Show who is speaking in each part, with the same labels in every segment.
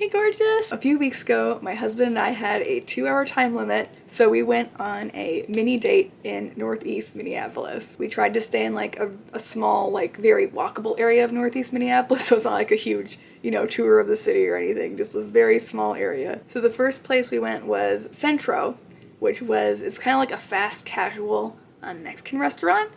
Speaker 1: Hey gorgeous! A few weeks ago, my husband and I had a 2-hour time limit, so we went on a mini date in Northeast Minneapolis. We tried to stay in like a small, like very walkable area of Northeast Minneapolis, so it's not like a huge, tour of the city or anything, just this very small area. So the first place we went was Centro, it's kind of like a fast casual Mexican restaurant.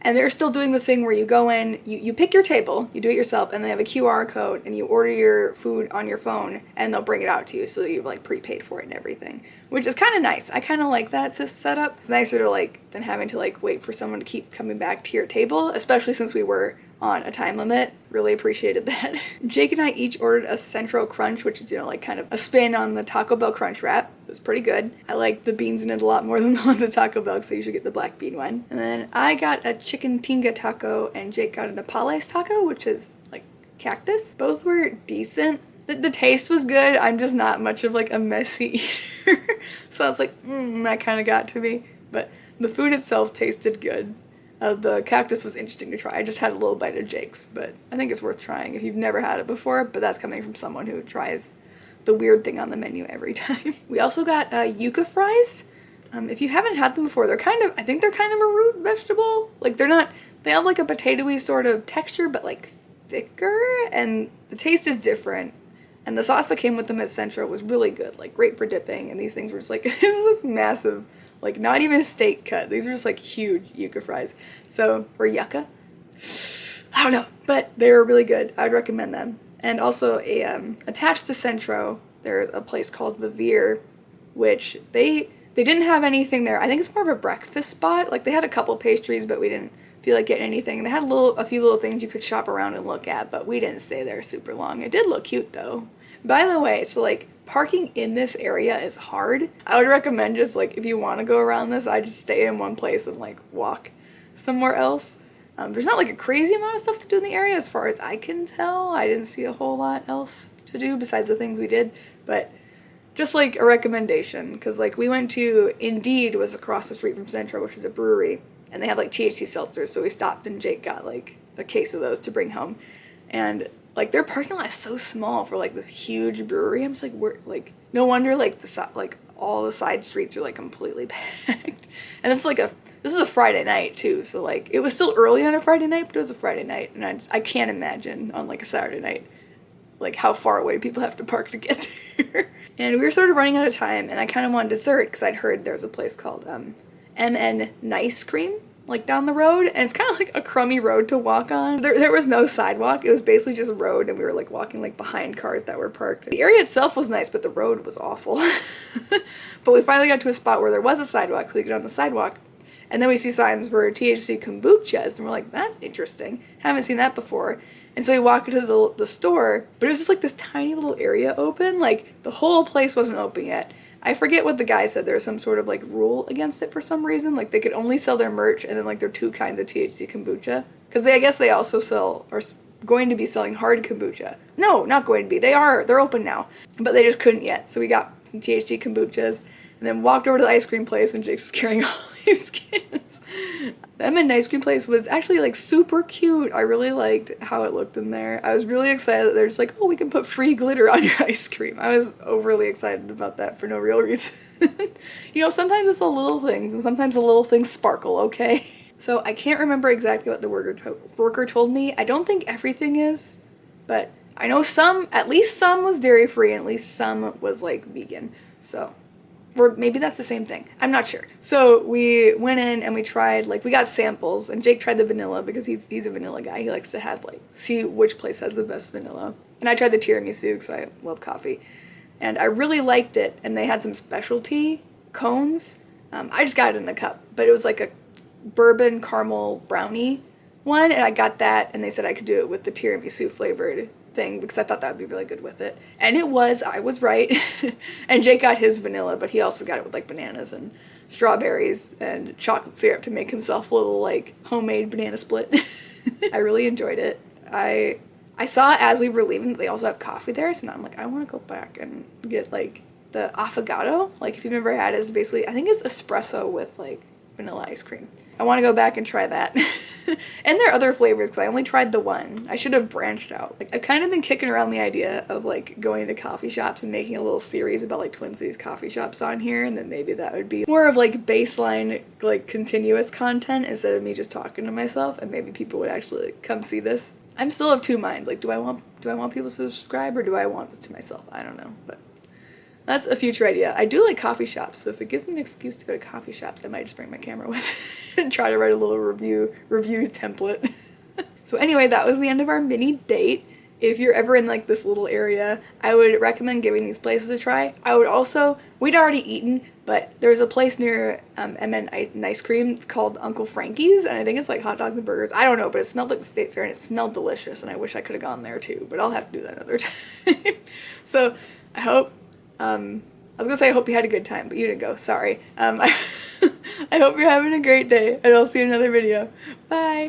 Speaker 1: And they're still doing the thing where you go in, you pick your table, you do it yourself, and they have a QR code, and you order your food on your phone, and they'll bring it out to you so that you've like prepaid for it and everything, which is kind of nice. I kind of like that setup. It's nicer to than having to wait for someone to keep coming back to your table, especially since we were on a time limit. Really appreciated that. Jake and I each ordered a Centro Crunch, which is, kind of a spin on the Taco Bell Crunch Wrap. It was pretty good. I like the beans in it a lot more than the ones at Taco Bell, so you should get the black bean one. And then I got a chicken tinga taco, and Jake got a Napales taco, which is like cactus. Both were decent. The taste was good. I'm just not much of a messy eater. So I was like, that kind of got to me. But the food itself tasted good. The cactus was interesting to try. I just had a little bite of Jake's, but I think it's worth trying if you've never had it before, but that's coming from someone who tries the weird thing on the menu every time. We also got yuca fries. If you haven't had them before, I think they're kind of a root vegetable. They have a potatoey sort of texture, but thicker, and the taste is different. And the sauce that came with them at Centro was really good, great for dipping, and these things were just this massive, not even a steak cut. These were just huge yuca fries. Or yucca? I don't know, but they were really good. I'd recommend them. And also attached to Centro, there's a place called Vivir, which they didn't have anything there. I think it's more of a breakfast spot. They had a couple pastries, but we didn't feel like getting anything. They had a few little things you could shop around and look at, but we didn't stay there super long. It did look cute though. By the way, parking in this area is hard. I would recommend just if you want to go around this, I just stay in one place and walk somewhere else. There's not a crazy amount of stuff to do in the area as far as I can tell. I didn't see a whole lot else to do besides the things we did, but just a recommendation, because we went to Indeed, was across the street from Centro, which is a brewery, and they have THC seltzers, so we stopped and Jake got a case of those to bring home. And their parking lot is so small for this huge brewery. I'm just we're no wonder all the side streets are completely packed. And this is a Friday night too, so it was still early on a Friday night, but it was a Friday night, and I can't imagine on a Saturday night how far away people have to park to get there. And we were sort of running out of time, and I kind of wanted dessert because I'd heard there's a place called NE Nice Cream down the road, and it's kind of a crummy road to walk on. There was no sidewalk. It was basically just a road, and we were walking behind cars that were parked. The area itself was nice, but the road was awful. But we finally got to a spot where there was a sidewalk, so we get on the sidewalk, and then we see signs for THC kombuchas, and we're that's interesting. Haven't seen that before. And so we walk into the store, but it was just this tiny little area open. The whole place wasn't open yet. I forget what the guy said. There was some sort of rule against it for some reason. They could only sell their merch, and then there are 2 kinds of THC kombucha. Because I guess they also are going to be selling hard kombucha. No, not going to be. They're open now. But they just couldn't yet. So we got some THC kombuchas, and then walked over to the ice cream place, and Jake was carrying all these cans. The M&M ice cream place was actually super cute. I really liked how it looked in there. I was really excited that they're just oh, we can put free glitter on your ice cream. I was overly excited about that for no real reason. Sometimes it's the little things, and sometimes the little things sparkle, okay? So I can't remember exactly what the worker told me. I don't think everything is, but I know at least some was dairy free, and at least some was vegan. So, or maybe that's the same thing. I'm not sure. So we went in and we tried, we got samples, and Jake tried the vanilla because he's a vanilla guy. He likes to have, see which place has the best vanilla. And I tried the tiramisu because I love coffee. And I really liked it, and they had some specialty cones. I just got it in a cup, but it was a bourbon caramel brownie one, and I got that, and they said I could do it with the tiramisu flavored thing because I thought that would be really good with it. And I was right. And Jake got his vanilla, but he also got it with bananas and strawberries and chocolate syrup to make himself a little homemade banana split. I really enjoyed it. I saw as we were leaving that they also have coffee there, so now I'm I want to go back and get the affogato. If you've never had it, it's basically, I think it's espresso with vanilla ice cream. I want to go back and try that. And there are other flavors because I only tried the one. I should have branched out. Like, I've kind of been kicking around the idea of like going to coffee shops and making a little series about like Twin Cities coffee shops on here, and then maybe that would be more of like baseline, like continuous content instead of me just talking to myself, and maybe people would actually like, come see this. I'm still of two minds. Like, do I want people to subscribe or do I want this to myself? I don't know, but that's a future idea. I do like coffee shops, so if it gives me an excuse to go to coffee shops, I might just bring my camera with and try to write a little review template. So anyway, that was the end of our mini date. If you're ever in like this little area, I would recommend giving these places a try. I would also, we'd already eaten, but there's a place near MN Ice Cream called Uncle Frankie's, and I think it's like hot dogs and burgers. I don't know, but it smelled like the State Fair and it smelled delicious, and I wish I could have gone there too, but I'll have to do that another time. So I hope, I was gonna say I hope you had a good time, but you didn't go, sorry. I hope you're having a great day, and I'll see you in another video. Bye!